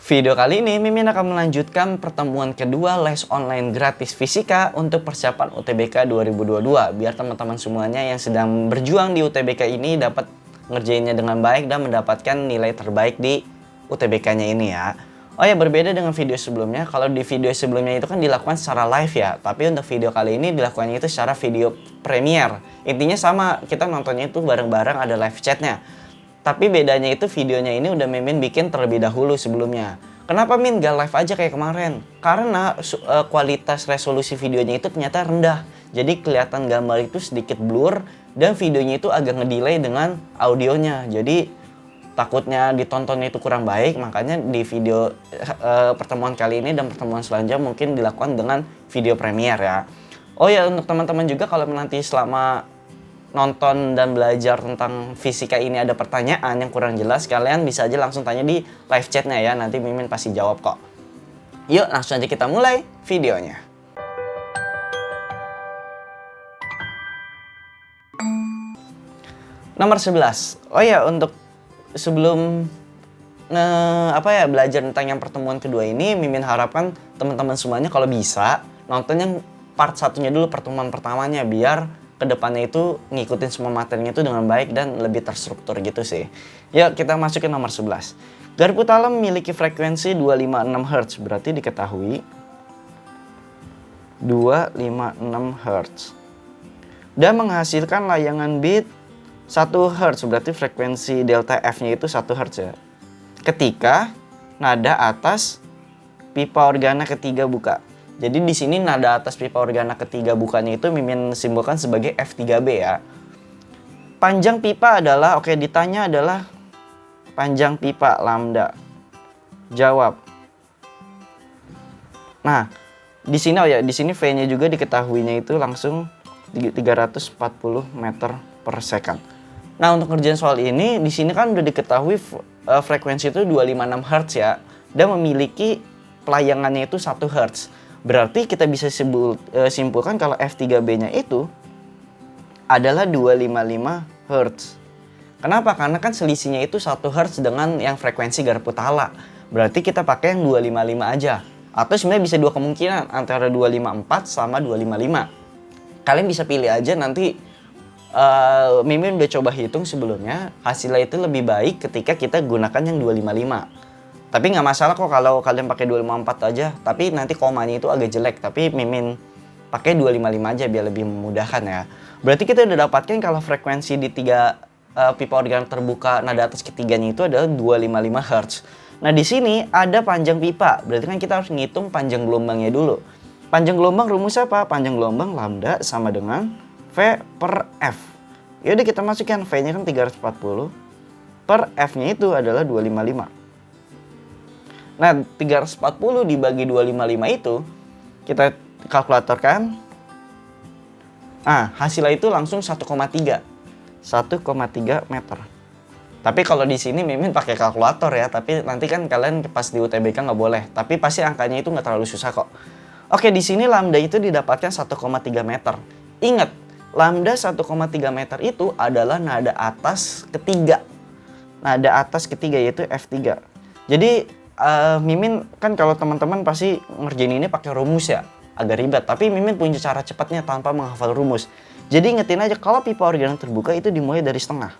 Video kali ini Mimin akan melanjutkan pertemuan kedua les online gratis fisika untuk persiapan UTBK 2022. Biar teman-teman semuanya yang sedang berjuang di UTBK ini dapat ngerjainnya dengan baik dan mendapatkan nilai terbaik di UTBK-nya ini ya. Oh ya, berbeda dengan video sebelumnya. Kalau di video sebelumnya itu kan dilakukan secara live ya. Tapi untuk video kali ini dilakukannya itu secara video premiere. Intinya sama, kita nontonnya itu bareng-bareng, ada live chatnya. Tapi bedanya itu videonya ini udah Mimin bikin terlebih dahulu sebelumnya. Kenapa Min gak live aja kayak kemarin? Karena kualitas resolusi videonya itu ternyata rendah. Jadi kelihatan gambar itu sedikit blur dan videonya itu agak ngedelay dengan audionya. Jadi takutnya ditontonnya itu kurang baik, makanya di video pertemuan kali ini dan pertemuan selanjutnya mungkin dilakukan dengan video premiere ya. Oh ya, untuk teman-teman juga kalau nanti selama nonton dan belajar tentang fisika ini ada pertanyaan yang kurang jelas, kalian bisa aja langsung tanya di live chatnya ya, nanti Mimin pasti jawab kok. Yuk langsung aja kita mulai videonya. Nomor 11. Oh ya, untuk sebelum belajar tentang yang pertemuan kedua ini, Mimin harapkan teman-teman semuanya kalau bisa nonton yang part satunya dulu, pertemuan pertamanya, biar kedepannya itu ngikutin semua materinya itu dengan baik dan lebih terstruktur gitu sih. Yuk kita masukin nomor 11. Garpu talam memiliki frekuensi 256 Hz, berarti diketahui 256 Hz. Dan menghasilkan layangan bit 1 Hz, berarti frekuensi delta F-nya itu 1 Hz ya. Ketika nada atas pipa organa ketiga buka. Jadi di sini nada atas pipa organa ketiga bukanya itu Mimin simbolkan sebagai F3B ya. Panjang pipa adalah, ditanya adalah panjang pipa lambda. Jawab. Nah, di sini di sini V-nya juga diketahuinya itu langsung 340 meter per second. Nah, untuk ngerjain soal ini di sini kan udah diketahui frekuensi itu 256 Hz ya, dan memiliki pelayangannya itu 1 Hz. Berarti kita bisa simpulkan kalau F3B-nya itu adalah 255 Hz. Kenapa? Karena kan selisihnya itu 1 Hz dengan yang frekuensi garpu tala. Berarti kita pakai yang 255 aja. Atau sebenarnya bisa dua kemungkinan, antara 254 sama 255. Kalian bisa pilih aja nanti. Mimin udah coba hitung sebelumnya, hasilnya itu lebih baik ketika kita gunakan yang 255. Tapi nggak masalah kok kalau kalian pakai 254 aja, tapi nanti komanya itu agak jelek. Tapi Mimin pakai 255 aja biar lebih memudahkan ya. Berarti kita udah dapatkan kalau frekuensi di 3 pipa organ terbuka nada atas ketiganya itu adalah 255 Hz. Nah di sini ada panjang pipa, berarti kan kita harus ngitung panjang gelombangnya dulu. Panjang gelombang rumus apa? Panjang gelombang lambda sama dengan V per F. Yaudah kita masukkan, V-nya kan 340 per F-nya itu adalah 255. Nah, 340 dibagi 255 itu kita kalkulatorkan. Hasilnya itu langsung 1,3 meter. Tapi kalau di sini Mimin pakai kalkulator ya, tapi nanti kan kalian pas di UTBK nggak boleh. Tapi pasti angkanya itu nggak terlalu susah kok. Oke, di sini lambda itu didapatkan 1,3 meter. Ingat, lambda 1,3 meter itu adalah nada atas ketiga. Nada atas ketiga yaitu F3. Jadi Mimin kan kalau teman-teman pasti ngerjain ini pakai rumus ya, agak ribet. Tapi Mimin punya cara cepatnya tanpa menghafal rumus. Jadi ingetin aja kalau pipa organ terbuka itu dimulai dari setengah.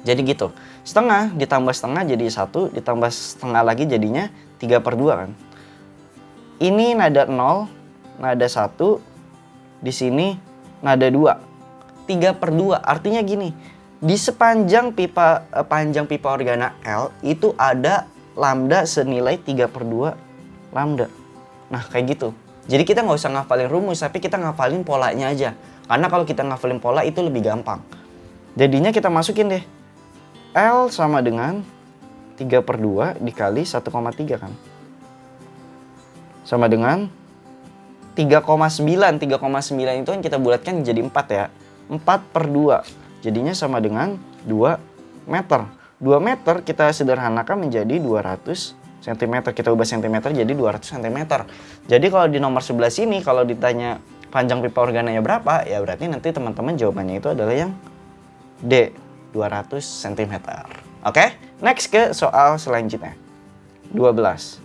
Jadi gitu, setengah ditambah setengah jadi 1, ditambah setengah lagi jadinya 3/2 kan. Ini nada 0, nada 1, di sini nada 2. 3/2 artinya gini, di sepanjang panjang pipa organa L itu ada lambda senilai 3/2 lambda. Nah kayak gitu. Jadi kita nggak usah ngafalin rumus, tapi kita ngafalin polanya aja. Karena kalau kita ngafalin pola itu lebih gampang. Jadinya kita masukin deh. L sama dengan 3/2 dikali 1,3 kan. Sama dengan 3,9. 3,9 itu kan kita bulatkan jadi 4 ya. 4/2. Jadinya sama dengan 2 meter. 2 meter kita sederhanakan menjadi 200 cm. Kita ubah cm jadi 200 cm. Jadi kalau di nomor 11 ini kalau ditanya panjang pipa organanya berapa, ya berarti nanti teman-teman jawabannya itu adalah yang D, 200 cm. Oke, next ke soal selanjutnya. 12.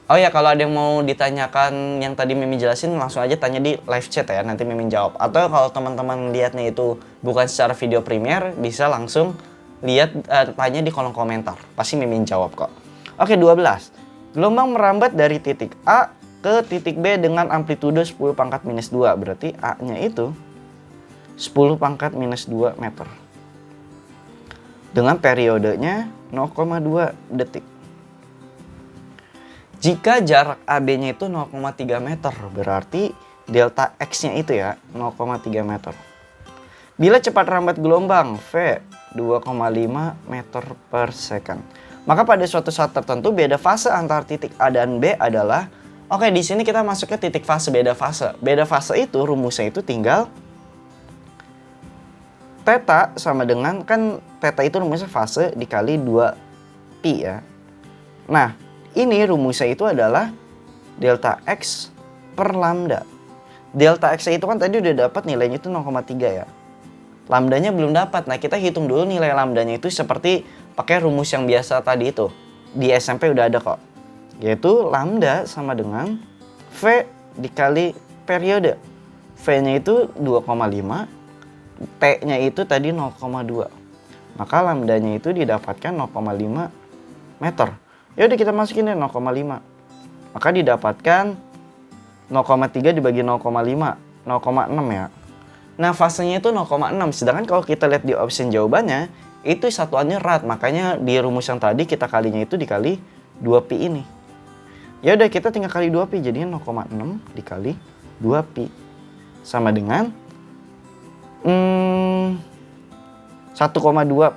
Oh ya, kalau ada yang mau ditanyakan yang tadi Mimin jelasin, langsung aja tanya di live chat ya, nanti Mimin jawab. Atau kalau teman-teman lihatnya itu bukan secara video premier, bisa langsung lihat tanya di kolom komentar. Pasti Mimin jawab kok. Oke, 12. Gelombang merambat dari titik A ke titik B dengan amplitude 10 pangkat minus 2. Berarti A-nya itu 10 pangkat minus 2 meter. Dengan periodenya 0,2 detik. Jika jarak AB-nya itu 0,3 meter, berarti delta X-nya itu ya 0,3 meter. Bila cepat rambat gelombang V 2,5 meter per second. Maka pada suatu saat tertentu beda fase antara titik A dan B adalah, oke, di sini kita masuk ke titik fase beda fase. Beda fase itu rumusnya itu tinggal theta sama dengan, kan theta itu rumusnya fase dikali 2 pi ya. Nah, ini rumusnya itu adalah delta X per lambda. Delta X itu kan tadi udah dapat nilainya itu 0,3 ya. Lambdanya belum dapat. Nah, kita hitung dulu nilai lambdanya itu seperti pakai rumus yang biasa tadi itu. Di SMP udah ada kok. Yaitu lambda sama dengan V dikali periode. V-nya itu 2,5, T-nya itu tadi 0,2. Maka lambdanya itu didapatkan 0,5 meter. Ya udah kita masukin deh 0,5. Maka didapatkan 0,3 dibagi 0,5, 0,6 ya. Nah, fasenya itu 0,6. Sedangkan kalau kita lihat di option jawabannya, itu satuannya rad. Makanya di rumus yang tadi kita kalinya itu dikali 2pi ini. Ya udah kita tinggal kali 2pi, jadinya 0,6 dikali 2pi sama dengan 1,2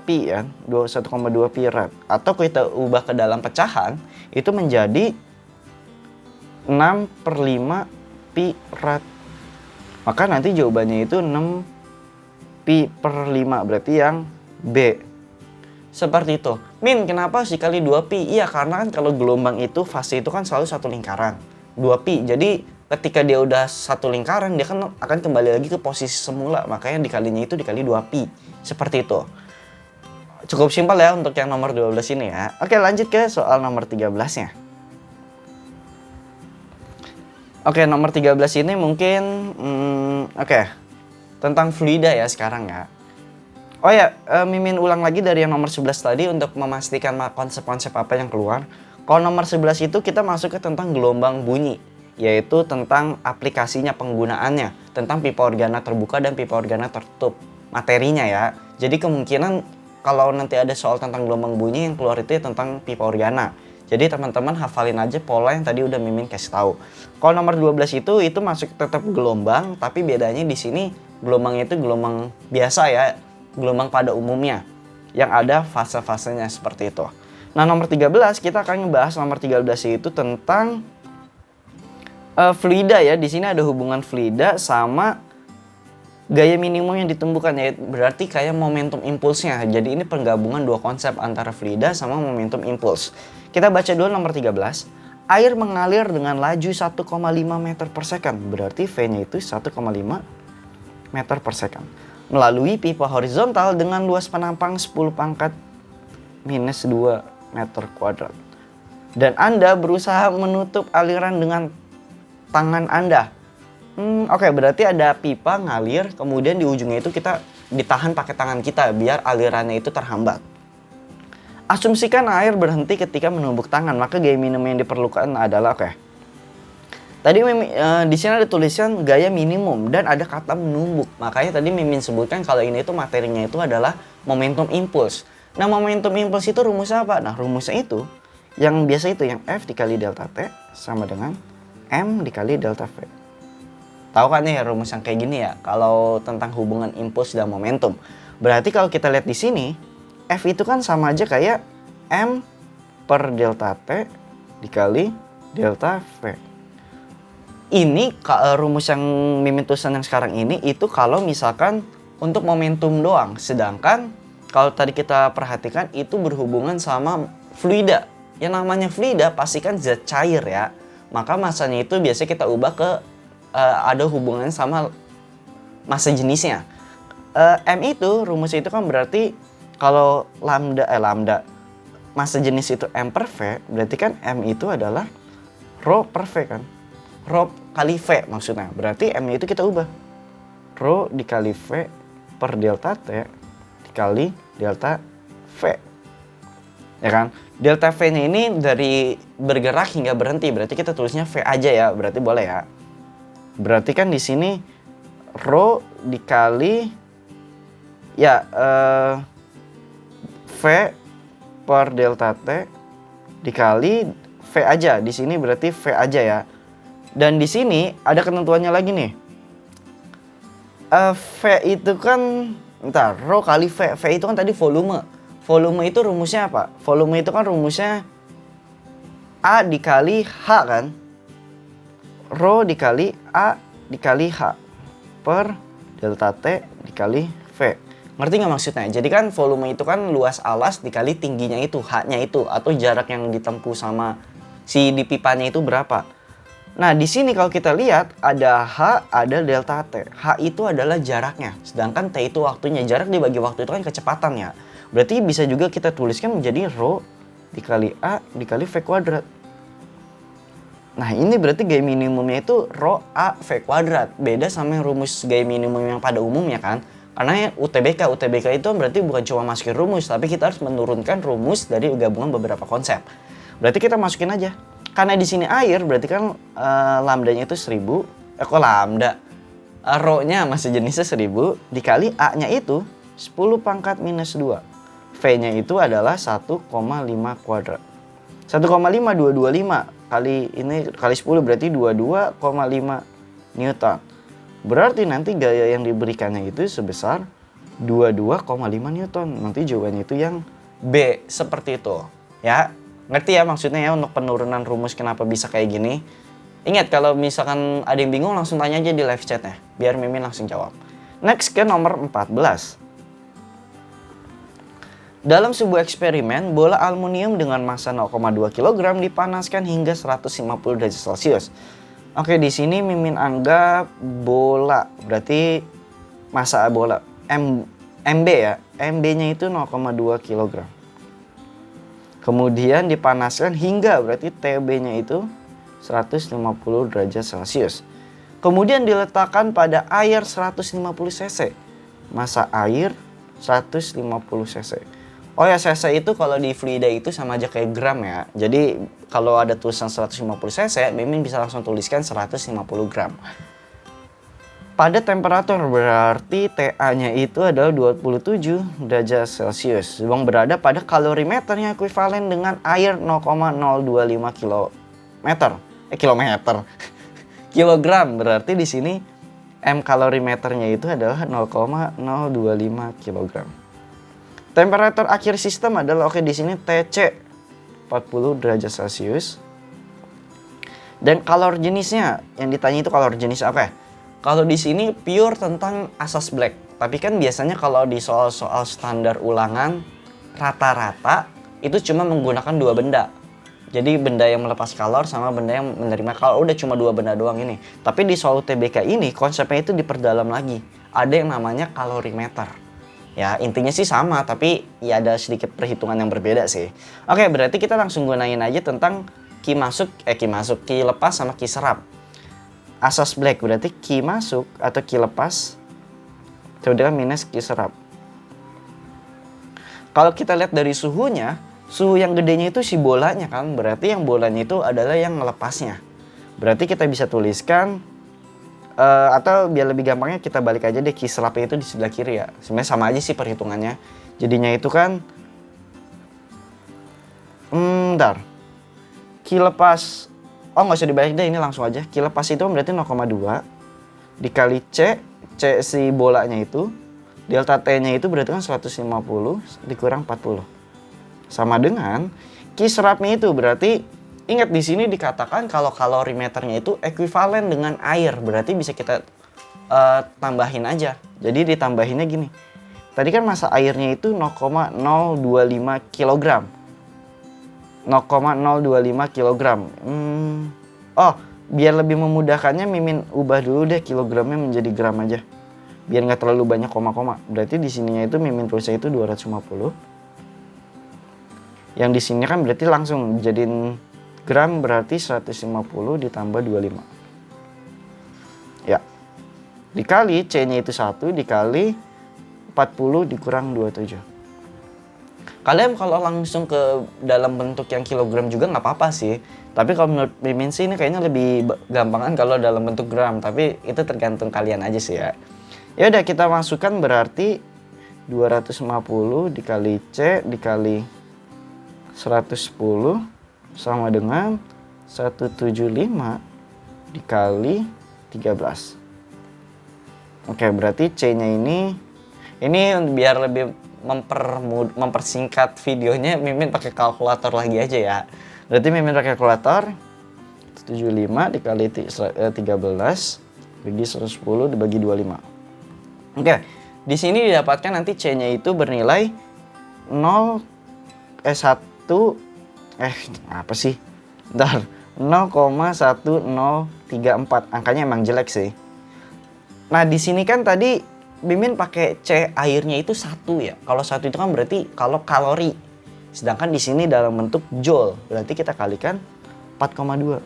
pi ya, 1,2 pi rad. Atau kita ubah ke dalam pecahan, itu menjadi 6/5 pi rad. Maka nanti jawabannya itu 6 pi per 5, berarti yang B. Seperti itu. Min, kenapa sih kali 2 pi? Iya, karena kan kalau gelombang itu fase itu kan selalu satu lingkaran. 2 pi. Jadi ketika dia udah satu lingkaran, dia kan akan kembali lagi ke posisi semula. Makanya dikalinya itu dikali 2 pi. Seperti itu. Cukup simpel ya untuk yang nomor 12 ini ya. Oke, lanjut ke soal nomor 13-nya. Oke, nomor 13 ini mungkin tentang fluida ya sekarang ya. Oh ya, Mimin ulang lagi dari yang nomor 11 tadi untuk memastikan konsep-konsep apa yang keluar. Kalau nomor 11 itu kita masuk ke tentang gelombang bunyi, yaitu tentang aplikasinya, penggunaannya, tentang pipa organa terbuka dan pipa organa tertutup. Materinya ya. Jadi kemungkinan kalau nanti ada soal tentang gelombang bunyi yang keluar itu ya tentang pipa organa. Jadi teman-teman hafalin aja pola yang tadi udah Mimin kasih tahu. Kalau nomor 12 itu masuk tetap gelombang, tapi bedanya di sini gelombangnya itu gelombang biasa ya, gelombang pada umumnya yang ada fase-fasenya seperti itu. Nah, nomor 13 kita akan ngebahas nomor 13 itu tentang fluida ya. Di sini ada hubungan fluida sama gaya minimum yang ditumbuhkan, ya berarti kayak momentum impulsnya. Jadi ini penggabungan dua konsep antara fluida sama momentum impuls. Kita baca dulu nomor 13. Air mengalir dengan laju 1,5 meter per second. Berarti V-nya itu 1,5 meter per second. Melalui pipa horizontal dengan luas penampang 10 pangkat minus 2 meter kuadrat. Dan Anda berusaha menutup aliran dengan tangan Anda. Oke, berarti ada pipa ngalir, kemudian di ujungnya itu kita ditahan pakai tangan kita biar alirannya itu terhambat. Asumsikan air berhenti ketika menumbuk tangan, maka gaya minimum yang diperlukan adalah tadi di sini ada tulisan gaya minimum dan ada kata menumbuk. Makanya tadi Mimin sebutkan kalau ini itu materinya itu adalah momentum impuls. Nah, momentum impuls itu rumusnya apa? Nah, rumusnya itu yang biasa itu yang F dikali delta T sama dengan M dikali delta V. Tahu kan nih rumus yang kayak gini ya, kalau tentang hubungan impuls dan momentum. Berarti kalau kita lihat di sini, F itu kan sama aja kayak M per delta T dikali delta V. Ini rumus yang Mimin tulisan yang sekarang ini itu kalau misalkan untuk momentum doang. Sedangkan kalau tadi kita perhatikan itu berhubungan sama fluida. Yang namanya fluida pasti kan zat cair ya. Maka masanya itu biasanya kita ubah ke ada hubungannya sama massa jenisnya. M itu rumusnya itu kan berarti kalau lambda massa jenis itu M per V, berarti kan M itu adalah rho per V kan. Rho kali V maksudnya. Berarti M-nya itu kita ubah. Rho dikali V per delta T dikali delta V. Ya kan? Delta V-nya ini dari bergerak hingga berhenti. Berarti kita tulisnya V aja ya. Berarti boleh ya. Berarti kan di sini rho dikali ya V per delta T dikali V aja. Di sini berarti V aja ya. Dan di sini ada ketentuannya lagi nih. V itu kan rho kali V. V itu kan tadi volume. Volume itu rumusnya apa? Volume itu kan rumusnya A dikali H kan? Rho dikali A dikali H per delta T dikali V. Ngerti nggak maksudnya? Jadi kan volume itu kan luas alas dikali tingginya itu, H-nya itu, atau jarak yang ditempuh sama si di pipanya itu berapa. Nah di sini kalau kita lihat ada H, ada delta T. H itu adalah jaraknya, sedangkan T itu waktunya. Jarak dibagi waktu itu kan kecepatan ya. Berarti bisa juga kita tuliskan menjadi rho dikali A dikali V kuadrat. Nah ini berarti gaya minimumnya itu rho A V kuadrat. Beda sama yang rumus gaya minimum yang pada umumnya kan. Karena UTBK itu berarti bukan cuma masukin rumus, tapi kita harus menurunkan rumus dari gabungan beberapa konsep. Berarti kita masukin aja. Karena di sini air, berarti kan lambdanya itu 1000. Kok lambda? Rho-nya massa jenisnya 1000 dikali A-nya itu 10 pangkat minus 2. V-nya itu adalah 1,5 kuadrat. 1,5225 kali ini kali 10 berarti 22,5 Newton. Berarti nanti gaya yang diberikannya itu sebesar 22,5 Newton. Nanti jawabannya itu yang B, seperti itu. Ya, ngerti ya maksudnya ya untuk penurunan rumus kenapa bisa kayak gini. Ingat kalau misalkan ada yang bingung langsung tanya aja di live chatnya, biar Mimin langsung jawab. Next ke nomor 14. Dalam sebuah eksperimen, bola aluminium dengan massa 0,2 kg dipanaskan hingga 150 derajat Celcius. Oke, di sini Mimin anggap bola, berarti massa bola MB ya. MB-nya itu 0,2 kg. Kemudian dipanaskan hingga berarti TB-nya itu 150 derajat Celcius. Kemudian diletakkan pada air 150 cc. Massa air 150 cc. Oh ya, cc itu kalau di fluida itu sama aja kayak gram ya. Jadi kalau ada tulisan 150 cc, Mimin bisa langsung tuliskan 150 gram. Pada temperatur berarti TA-nya itu adalah 27 derajat Celcius. Yang berada pada kalorimeter yang ekuivalen dengan air 0,025 kilometer. Kilogram. Berarti di sini M kalorimeternya itu adalah 0,025 kilogram. Temperatur akhir sistem adalah di sini TC 40 derajat Celcius. Dan kalor jenisnya yang ditanya itu kalor jenis apa? Kalau di sini pure tentang asas Black. Tapi kan biasanya kalau di soal-soal standar ulangan rata-rata itu cuma menggunakan dua benda. Jadi benda yang melepas kalor sama benda yang menerima kalor. Udah cuma dua benda doang ini. Tapi di soal UTBK ini konsepnya itu diperdalam lagi. Ada yang namanya kalorimeter. Ya intinya sih sama, tapi ya ada sedikit perhitungan yang berbeda sih. Oke, berarti kita langsung gunain aja tentang ki lepas sama ki serap. Asas Black berarti ki masuk atau ki lepas itu minus ki serap. Kalau kita lihat dari suhunya, suhu yang gedenya itu si bolanya kan, berarti yang bolanya itu adalah yang melepasnya. Berarti kita bisa tuliskan atau biar lebih gampangnya kita balik aja deh ki serapnya itu di sebelah kiri ya. Sebenarnya sama aja sih perhitungannya. Jadinya itu kan ki lepas, oh nggak usah dibalik deh, ini langsung aja. Ki lepas itu berarti 0,2 dikali C si bolanya itu, delta T-nya itu berarti kan 150 dikurang 40. Sama dengan ki serapnya itu berarti, ingat di sini dikatakan kalau kalorimeternya itu ekuivalen dengan air, berarti bisa kita tambahin aja. Jadi ditambahinnya gini. Tadi kan massa airnya itu 0,025 kg. 0,025 kg. Oh, biar lebih memudahkannya Mimin ubah dulu deh kilogramnya menjadi gram aja. Biar nggak terlalu banyak koma-koma. Berarti di sininya itu Mimin tulisnya itu 250 Yang di sini kan berarti langsung jadiin gram, berarti 150 ditambah 25. Ya. Dikali C-nya itu 1 dikali 40 dikurang 27. Kalian kalau langsung ke dalam bentuk yang kilogram juga nggak apa-apa sih. Tapi kalau menurut Mimin sih ini kayaknya lebih gampangan kalau dalam bentuk gram. Tapi itu tergantung kalian aja sih ya. Ya udah kita masukkan berarti 250 dikali C dikali 110 sama dengan 175 dikali 13. Oke, berarti C-nya ini biar lebih mempersingkat videonya, Mimin pakai kalkulator lagi aja ya. Berarti Mimin pakai kalkulator 75 dikali 13 bagi 110 dibagi 25. Oke, di sini didapatkan nanti C-nya itu bernilai 0,1034. Angkanya emang jelek sih. Nah, di sini kan tadi Mimin pakai C airnya itu 1 ya. Kalau 1 itu kan berarti kalau kalori. Sedangkan di sini dalam bentuk joule. Berarti kita kalikan 4,2.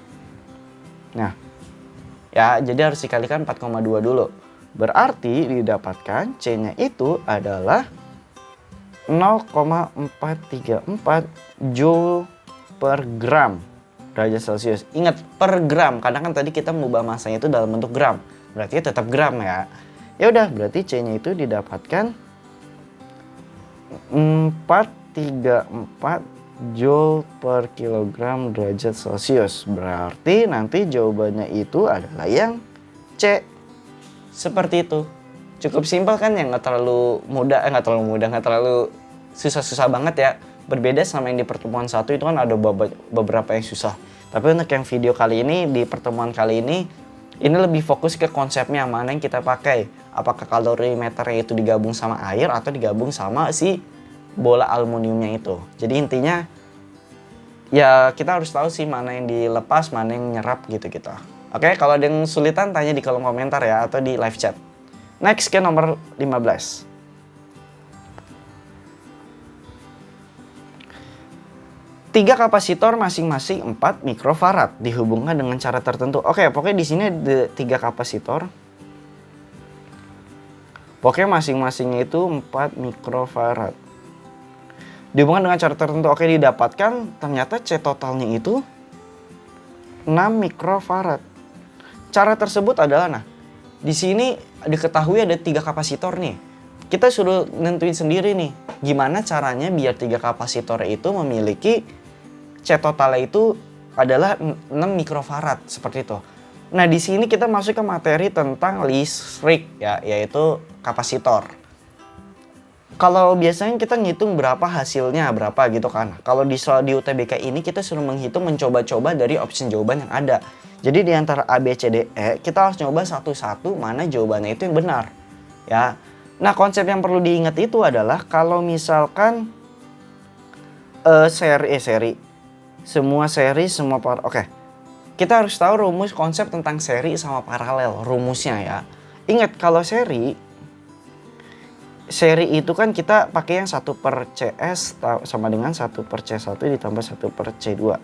Nah, ya jadi harus dikalikan 4,2 dulu. Berarti didapatkan C-nya itu adalah 0,434 joule per gram derajat Celcius. Ingat per gram, karena kan tadi kita mengubah masanya itu dalam bentuk gram. Berarti tetap gram ya. Ya udah, berarti C-nya itu didapatkan 434 joule per kilogram derajat Celcius. Berarti nanti jawabannya itu adalah yang C. Seperti itu. Cukup simpel kan ya, nggak terlalu susah-susah banget ya. Berbeda sama yang di pertemuan 1 itu kan ada beberapa yang susah. Tapi untuk yang video kali ini, di pertemuan kali ini lebih fokus ke konsepnya, mana yang kita pakai. Apakah kalorimeternya itu digabung sama air atau digabung sama si bola aluminiumnya itu. Jadi intinya ya kita harus tahu sih mana yang dilepas, mana yang nyerap gitu kita. Oke, kalau ada yang kesulitan tanya di kolom komentar ya atau di live chat. Next ke nomor 15. Tiga kapasitor masing-masing 4 mikrofarad dihubungkan dengan cara tertentu. Oke, pokoknya di sini ada 3 kapasitor. Pokoknya masing-masingnya itu 4 mikrofarad. Dihubungkan dengan cara tertentu. Oke, didapatkan ternyata C totalnya itu 6 mikrofarad. Cara tersebut adalah, di sini diketahui ada 3 kapasitor nih. Kita suruh nentuin sendiri nih, gimana caranya biar 3 kapasitor itu memiliki C totalnya itu adalah 6 mikrofarad seperti itu. Nah, di sini kita masuk ke materi tentang listrik ya, yaitu kapasitor. Kalau biasanya kita ngitung berapa hasilnya, berapa gitu kan. Kalau di UTBK ini kita suruh menghitung, mencoba-coba dari opsi jawaban yang ada. Jadi di antara A, B, C, D, E, kita harus nyoba satu-satu mana jawabannya itu yang benar. Ya. Nah, konsep yang perlu diingat itu adalah kalau misalkan semua kita harus tahu rumus konsep tentang seri sama paralel, rumusnya ya. Ingat kalau seri itu kan kita pakai yang 1/CS sama dengan 1/C1 ditambah 1/C2.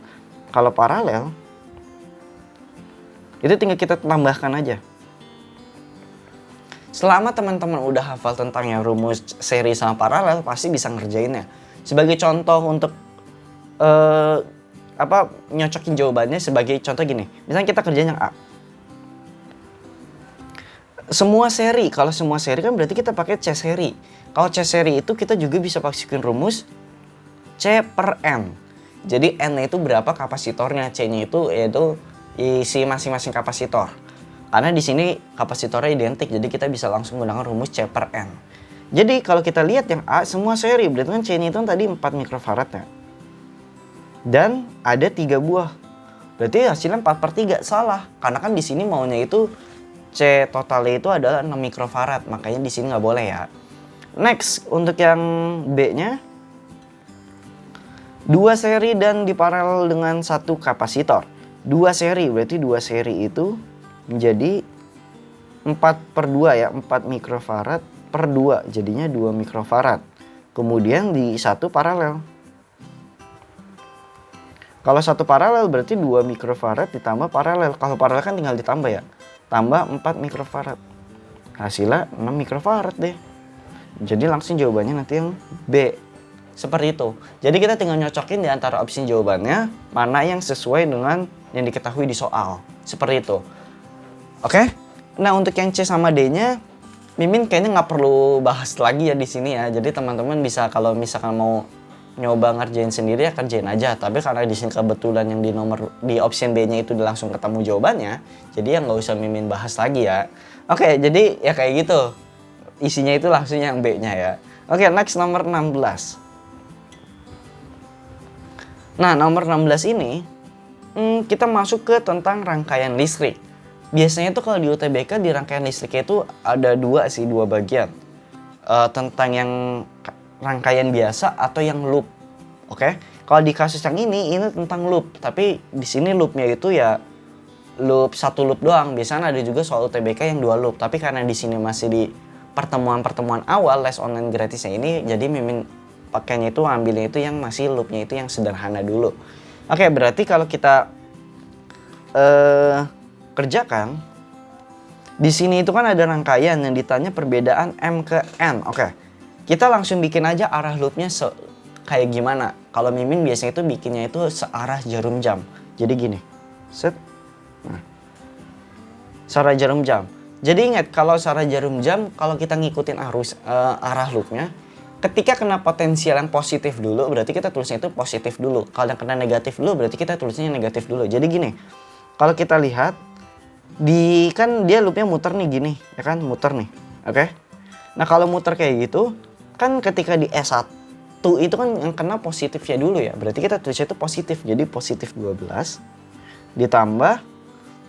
Kalau paralel itu tinggal kita tambahkan aja. Selama teman-teman udah hafal tentang yang rumus seri sama paralel, pasti bisa ngerjainnya. Sebagai contoh untuk nyocokin jawabannya, sebagai contoh gini. Misalnya kita kerjain yang A. Kalau semua seri kan berarti kita pakai C seri. Kalau C seri itu kita juga bisa pakai rumus C per N. Jadi N-nya itu berapa kapasitornya, C-nya itu yaitu isi masing-masing kapasitor. Karena di sini kapasitornya identik, jadi kita bisa langsung menggunakan rumus C per N. Jadi kalau kita lihat yang A semua seri, berarti kan C-nya itu tadi 4 mikrofarad ya. Dan ada 3 buah. Berarti hasilnya 4/3. Salah. Karena kan di sini maunya itu C totalnya itu adalah 6 mikrofarad. Makanya di sini nggak boleh ya. Next, untuk yang B-nya. 2 seri dan diparalel dengan 1 kapasitor. 2 seri, berarti 2 seri itu menjadi 4/2 ya. 4 mikrofarad per 2. Jadinya 2 mikrofarad. Kemudian di 1 paralel. Kalau satu paralel berarti 2 mikrofarad ditambah paralel. Kalau paralel kan tinggal ditambah ya. Tambah 4 mikrofarad. Hasilnya 6 mikrofarad deh. Jadi langsung jawabannya nanti yang B. Seperti itu. Jadi kita tinggal nyocokin di antara opsi jawabannya mana yang sesuai dengan yang diketahui di soal. Seperti itu. Oke? Nah, untuk yang C sama D-nya Mimin kayaknya nggak perlu bahas lagi ya di sini ya. Jadi teman-teman bisa kalau misalkan mau nyoba ngerjain sendiri ya kerjain aja. Tapi karena di sini kebetulan yang di option B-nya itu langsung ketemu jawabannya, jadi ya nggak usah Mimin bahas lagi ya. Oke, jadi ya kayak gitu. Isinya itu langsung yang B-nya ya. Oke, next nomor 16. Nah, nomor 16 ini kita masuk ke tentang rangkaian listrik. Biasanya tuh kalau di UTBK di rangkaian listriknya itu ada dua bagian. Tentang yang rangkaian biasa atau yang loop. Oke? Kalau di kasus yang ini tentang loop, tapi di sini loopnya itu ya loop satu loop doang. Biasanya ada juga soal UTBK yang 2 loop, tapi karena di sini masih di pertemuan-pertemuan awal les online gratisnya ini, jadi Mimin pakainya itu ambilnya itu yang masih loopnya itu yang sederhana dulu. Oke, berarti kalau kita kerjakan di sini itu kan ada rangkaian yang ditanya perbedaan M ke N. Oke. Kita langsung bikin aja arah loopnya kayak gimana. Kalau Mimin biasanya itu bikinnya itu searah jarum jam. Jadi gini. Set. Nah. Searah jarum jam. Jadi ingat kalau searah jarum jam kalau kita ngikutin arah loopnya, ketika kena potensial yang positif dulu berarti kita tulisnya itu positif dulu. Kalau yang kena negatif dulu berarti kita tulisnya negatif dulu. Jadi gini. Kalau kita lihat kan dia loopnya muter nih gini, ya kan, muter nih. Oke. Nah, kalau muter kayak gitu, kan ketika di S1 itu kan yang kena positifnya dulu ya. Berarti kita tulisnya itu positif. Jadi positif 12 ditambah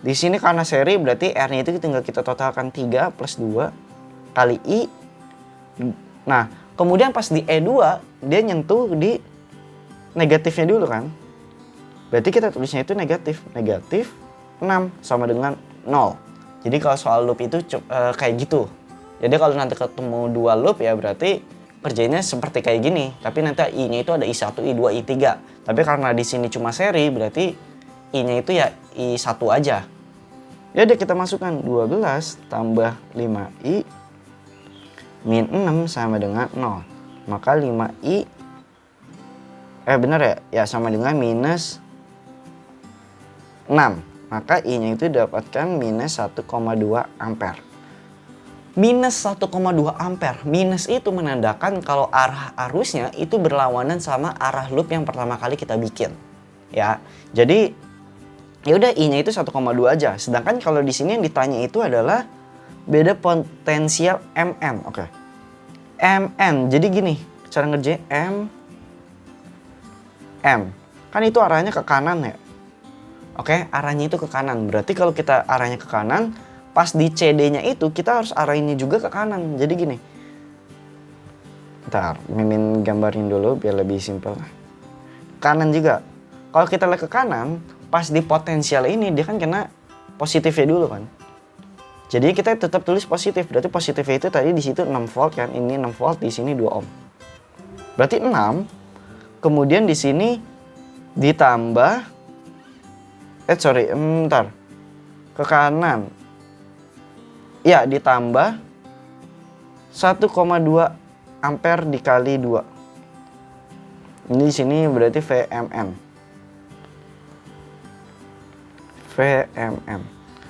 di sini karena seri berarti R-nya itu tinggal kita totalkan 3 plus 2 kali I. Nah, kemudian pas di E2 dia nyentuh di negatifnya dulu kan. Berarti kita tulisnya itu negatif 6 sama dengan 0. Jadi kalau soal loop itu kayak gitu. Jadi kalau nanti ketemu 2 loop ya berarti kerjanya seperti kayak gini. Tapi nanti I-nya itu ada I1, I2, I3. Tapi karena di sini cuma seri berarti I-nya itu ya I1 aja. Ya udah kita masukkan 12 tambah 5I min 6 sama dengan 0. Maka 5I benar ya? Ya sama dengan minus 6. Maka I-nya itu dapatkan minus 1,2 ampere. Minus 1,2 ampere. Minus itu menandakan kalau arah arusnya itu berlawanan sama arah loop yang pertama kali kita bikin. Ya. Jadi ya udah I-nya itu 1,2 aja. Sedangkan kalau di sini yang ditanya itu adalah beda potensial MM. Oke. MN. Jadi gini, cara ngerjain M. Kan itu arahnya ke kanan ya. Oke, arahnya itu ke kanan. Berarti kalau kita arahnya ke kanan, pas di CD-nya itu kita harus arahinnya juga ke kanan. Jadi gini. Bentar, Mimin gambarin dulu biar lebih simpel. Kanan juga. Kalau kita lihat ke kanan, pas di potensial ini dia kan kena positifnya dulu kan. Jadi kita tetap tulis positif. Berarti positifnya itu tadi di situ 6 volt kan. Ini 6 volt, di sini 2 ohm. Berarti 6. Kemudian di sini ditambah bentar. Ke kanan. Ya, ditambah 1,2 ampere dikali 2. Ini di sini berarti VMM.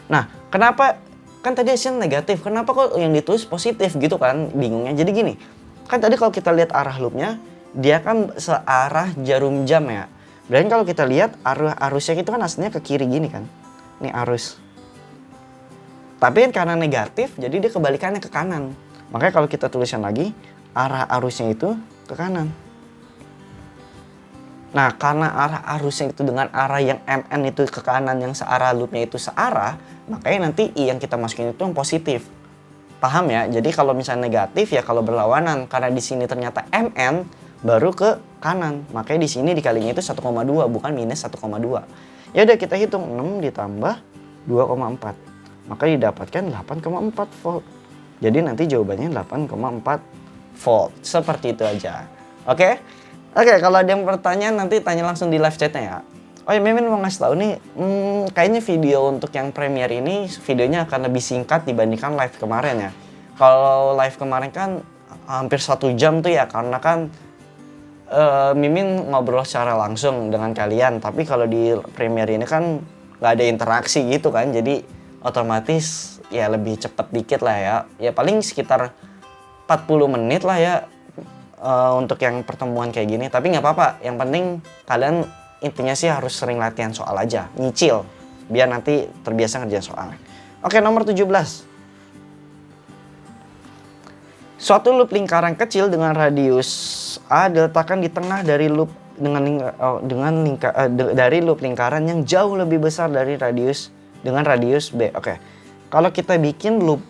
Nah, kenapa kan tadi hasilnya negatif? Kenapa kok yang ditulis positif gitu kan? Bingungnya. Jadi gini. Kan tadi kalau kita lihat arah loopnya, dia kan searah jarum jam ya. Berarti kalau kita lihat arusnya itu kan aslinya ke kiri gini kan. Ini arus. Tapi kan karena negatif jadi dia kebalikannya ke kanan. Makanya kalau kita tuliskan lagi arah arusnya itu ke kanan. Nah, karena arah arusnya itu dengan arah yang MN itu ke kanan yang searah loopnya itu searah, makanya nanti I yang kita masukin itu yang positif. Paham ya? Jadi kalau misalnya negatif ya kalau berlawanan karena di sini ternyata MN baru ke kanan. Makanya di sini dikalinya itu 1,2 bukan minus 1,2. Ya udah kita hitung 6 ditambah 2,4. Maka didapatkan 8,4 volt. Jadi nanti jawabannya 8,4 volt. Seperti itu aja. Oke? Oke, kalau ada yang pertanyaan nanti tanya langsung di live chatnya ya. Oh ya, Mimin mau ngasih tahu nih, kayaknya video untuk yang Premiere ini videonya akan lebih singkat dibandingkan live kemarin ya. Kalau live kemarin kan hampir 1 jam tuh ya, karena kan Mimin ngobrol secara langsung dengan kalian. Tapi kalau di Premiere ini kan nggak ada interaksi gitu kan, jadi otomatis ya lebih cepet dikit lah ya. Ya paling sekitar 40 menit lah ya untuk yang pertemuan kayak gini. Tapi nggak apa-apa, yang penting kalian intinya sih harus sering latihan soal aja, nyicil, biar nanti terbiasa ngerjain soal. Oke, nomor 17. Suatu loop lingkaran kecil dengan radius A diletakkan di tengah dari loop dari loop lingkaran yang jauh lebih besar dari radius dengan radius B. Oke. Kalau kita bikin loop.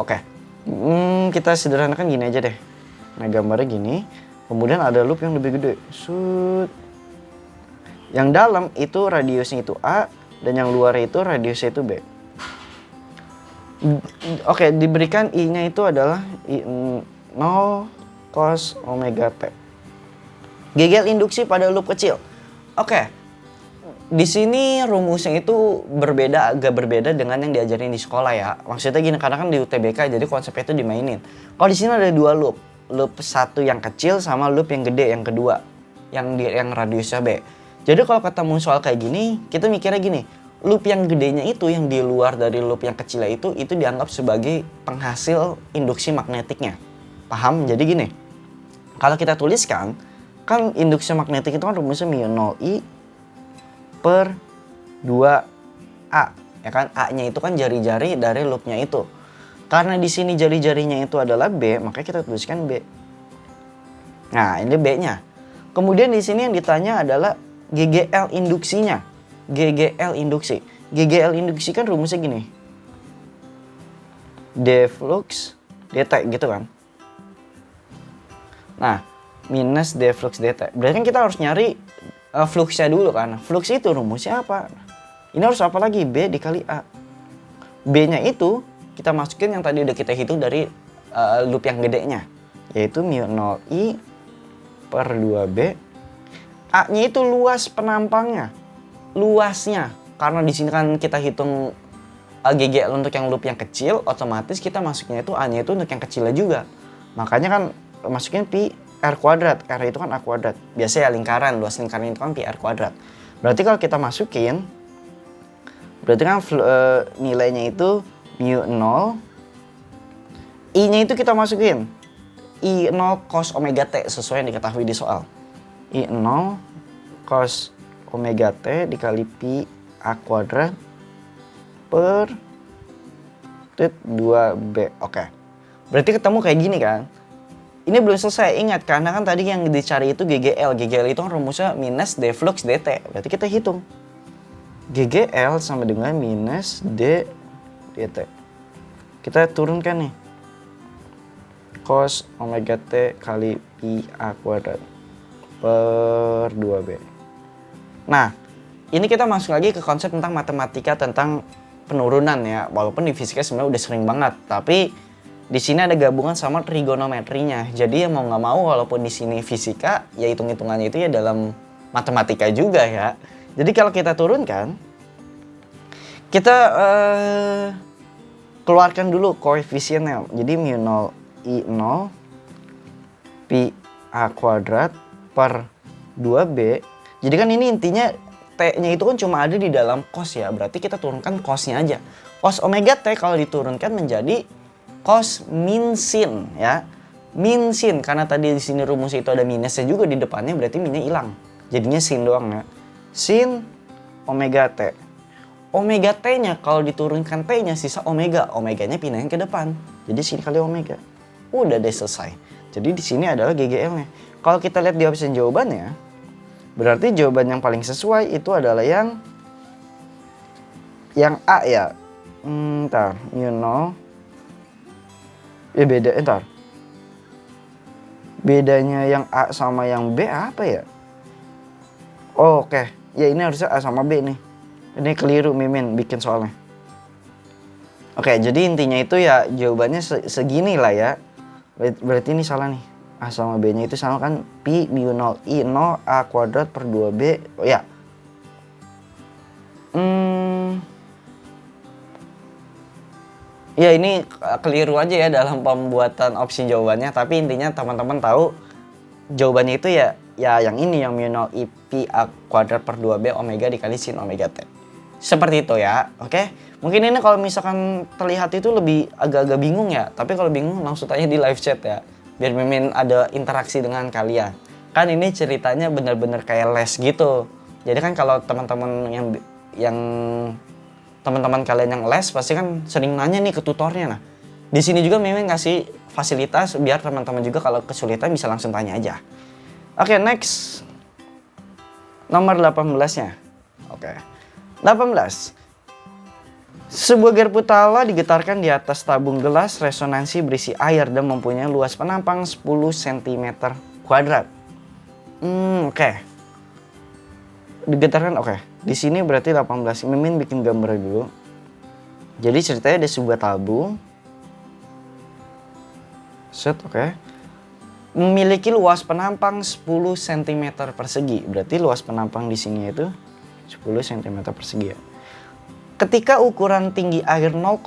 Oke. Kita sederhanakan gini aja deh. Nah, gambarnya gini. Kemudian ada loop yang lebih gede. Yang dalam itu radiusnya itu A, dan yang luar itu radiusnya itu B. Oke, diberikan I-nya itu adalah I0 cos omega T. GGL induksi pada loop kecil. Oke. Di sini rumusnya itu agak berbeda dengan yang diajarin di sekolah ya. Maksudnya gini, karena kan di UTBK jadi konsepnya itu dimainin. Kalau di sini ada 2 loop. Loop satu yang kecil sama loop yang gede yang kedua. Yang radiusnya B. Jadi kalau ketemu soal kayak gini, kita mikirnya gini, loop yang gedenya itu, yang di luar dari loop yang kecilnya itu dianggap sebagai penghasil induksi magnetiknya. Paham? Jadi gini, kalau kita tuliskan, kan induksi magnetik itu kan rumusnya μ0I per 2A. Ya kan, A-nya itu kan jari-jari dari loopnya itu. Karena di sini jari-jarinya itu adalah B, maka kita tuliskan B. Nah, ini B-nya. Kemudian di sini yang ditanya adalah GGL induksinya. GGL induksi. GGL induksi kan rumusnya gini. D flux dt gitu kan. Nah, minus D flux dt. Berarti kan kita harus nyari fluxnya dulu kan. Flux itu rumusnya apa? Ini harus apa lagi? B dikali A. B-nya itu kita masukin yang tadi udah kita hitung dari loop yang gedenya. Yaitu μ0I per 2B. A-nya itu luas penampangnya. Luasnya. Karena di sini kan kita hitung GGL untuk yang loop yang kecil, otomatis kita masuknya itu A-nya itu untuk yang kecilnya juga. Makanya kan masukin pi R kuadrat. R itu kan A kuadrat. Biasanya ya lingkaran, luas lingkaran itu kan pi R kuadrat. Berarti kalau kita masukin, berarti kan nilainya itu μ0. I-nya itu kita masukin I0 cos omega T sesuai yang diketahui di soal. I0 cos omega T dikali pi A kuadrat per 2B. Oke. Berarti ketemu kayak gini kan. Ini belum selesai, ingat karena kan tadi yang dicari itu GGL. GGL itu kan rumusnya minus D flux dt. Berarti kita hitung. GGL sama dengan minus D dt. Kita turunkan nih. Cos omega T kali pi A kuadrat per 2B. Nah, ini kita masuk lagi ke konsep tentang matematika tentang penurunan ya. Walaupun di fisika sebenarnya udah sering banget, tapi di sini ada gabungan sama trigonometrinya. Jadi ya mau nggak mau, walaupun di sini fisika, ya hitung-hitungannya itu ya dalam matematika juga ya. Jadi kalau kita turunkan, kita keluarkan dulu koefisiennya. Jadi μ0 I0 pi A kuadrat per 2B. Jadi kan ini intinya T-nya itu kan cuma ada di dalam cos ya. Berarti kita turunkan cosnya aja. Cos omega T kalau diturunkan menjadi cos min sin ya. Min sin karena tadi di sini rumusnya itu ada minusnya juga di depannya, berarti minnya hilang. Jadinya sin doang ya. Sin omega T. Omega T-nya kalau diturunkan T-nya sisa omega. Omeganya pindahin ke depan. Jadi sin kali omega. Udah deh selesai. Jadi di sini adalah GGL-nya. Kalau kita lihat di option jawabannya, berarti jawaban yang paling sesuai itu adalah yang A ya. Ntar, beda, ntar. Bedanya yang A sama yang B apa ya? Oh, oke. Ya ini harusnya A sama B nih. Ini keliru Mimin bikin soalnya. Oke, jadi intinya itu ya jawabannya segini lah ya. Berarti ini salah nih. A sama B-nya itu sama kan pi μ0 I0 A kuadrat per 2B. Oh ya, Hmm, ya ini keliru aja ya dalam pembuatan opsi jawabannya, tapi intinya teman-teman tahu jawabannya itu ya yang ini, yang mu 0 I pi A kuadrat per 2B omega dikali sin omega T. Seperti itu ya, oke? Mungkin ini kalau misalkan terlihat itu lebih agak-agak bingung ya, tapi kalau bingung langsung tanya di live chat ya, biar Mimin ada interaksi dengan kalian. Kan ini ceritanya bener-bener kayak les gitu. Jadi kan kalau teman-teman yang teman-teman kalian yang les pasti kan sering nanya nih ke tutornya. Nah, di sini juga Mimin ngasih fasilitas biar teman-teman juga kalau kesulitan bisa langsung tanya aja. Oke, next. Nomor 18-nya. Oke. 18. Sebuah garpu tala digetarkan di atas tabung gelas resonansi berisi air dan mempunyai luas penampang 10 cm kuadrat. Oke. Digetarkan, oke. Di sini berarti 18. Mimin bikin gambar dulu. Jadi ceritanya ada sebuah tabung. Set, oke. Memiliki luas penampang 10 cm persegi. Berarti luas penampang di sini itu 10 cm persegi ya. Ketika ukuran tinggi air 0,2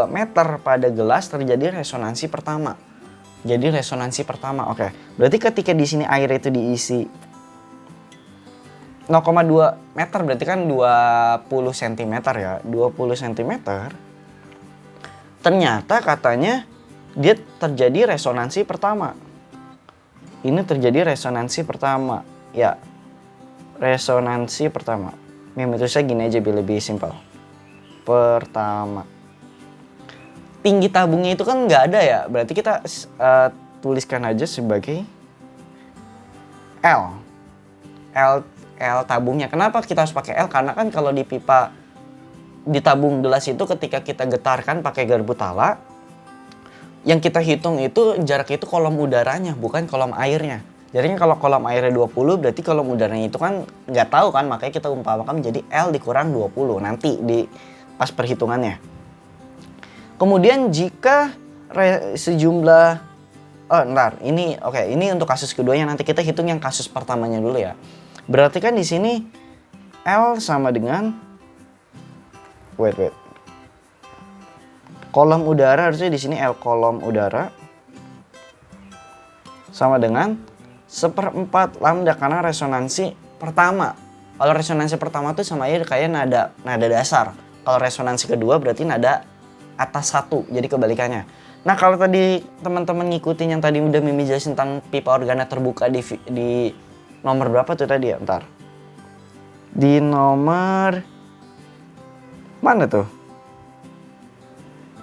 meter pada gelas terjadi resonansi pertama. Jadi resonansi pertama, oke. Berarti ketika di sini air itu diisi 0,2 meter berarti kan 20 cm ya. 20 cm. Ternyata katanya dia terjadi resonansi pertama. Ini terjadi resonansi pertama. Ya. Resonansi pertama. Itu saya gini aja biar lebih simpel. Pertama. Tinggi tabungnya itu kan nggak ada ya. Berarti kita tuliskan aja sebagai L. L tabungnya. Kenapa kita harus pakai L? Karena kan kalau di pipa, di tabung gelas itu ketika kita getarkan pakai garpu tala, yang kita hitung itu jarak itu kolom udaranya, bukan kolom airnya. Jadi kalau kolom airnya 20 berarti kolom udaranya itu kan nggak tahu kan, makanya kita umpamakan menjadi L dikurang 20 nanti di pas perhitungannya. Kemudian jika sejumlah ini untuk kasus keduanya, nanti kita hitung yang kasus pertamanya dulu ya. Berarti kan di sini L sama dengan kolom udara, harusnya di sini L kolom udara sama dengan 1/4 lambda karena resonansi pertama. Kalau resonansi pertama tuh sama aja kayak nada dasar. Kalau resonansi kedua berarti nada atas 1, jadi kebalikannya. Nah, kalau tadi teman-teman ngikutin yang tadi udah Mimi jelasin tentang pipa organa terbuka di nomor berapa tuh tadi ya? Bentar. Di nomor mana tuh?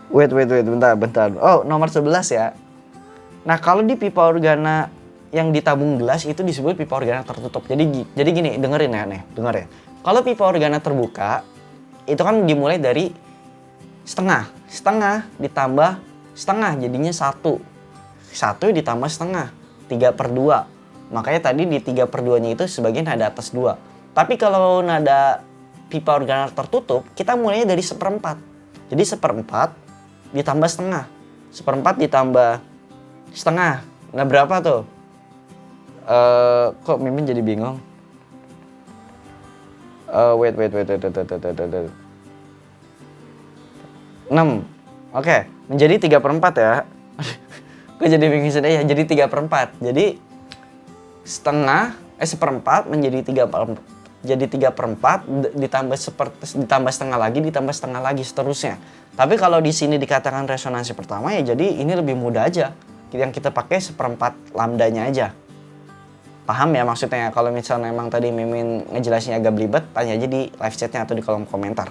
Bentar. Oh, nomor 11 ya. Nah, kalau di pipa organa yang di tabung gelas itu disebut pipa organa tertutup. Jadi gini, dengerin ya nih, dengerin. Kalau pipa organa terbuka itu kan dimulai dari setengah ditambah setengah jadinya 1 ditambah setengah 3/2. Makanya tadi di 3/2-nya itu sebagian nada atas 2. Tapi kalau nada pipa organa tertutup kita mulainya dari 1/4. Jadi 1/4 ditambah setengah, 1/4 ditambah setengah. Nah, berapa tuh? Kok Mimin jadi bingung? Wait. 6. Oke, menjadi 3/4 ya. Kok jadi bingung sendiri ya? Jadi 3/4. Jadi 1/4 menjadi 3/4. Jadi 3/4 ditambah setengah lagi seterusnya. Tapi kalau di sini dikatakan resonansi pertama ya jadi ini lebih mudah aja. Yang kita pakai 1/4 lambdanya aja. Paham ya maksudnya? Kalau misalnya memang tadi Mimin ngejelasinnya agak belibet, tanya aja di live chatnya atau di kolom komentar.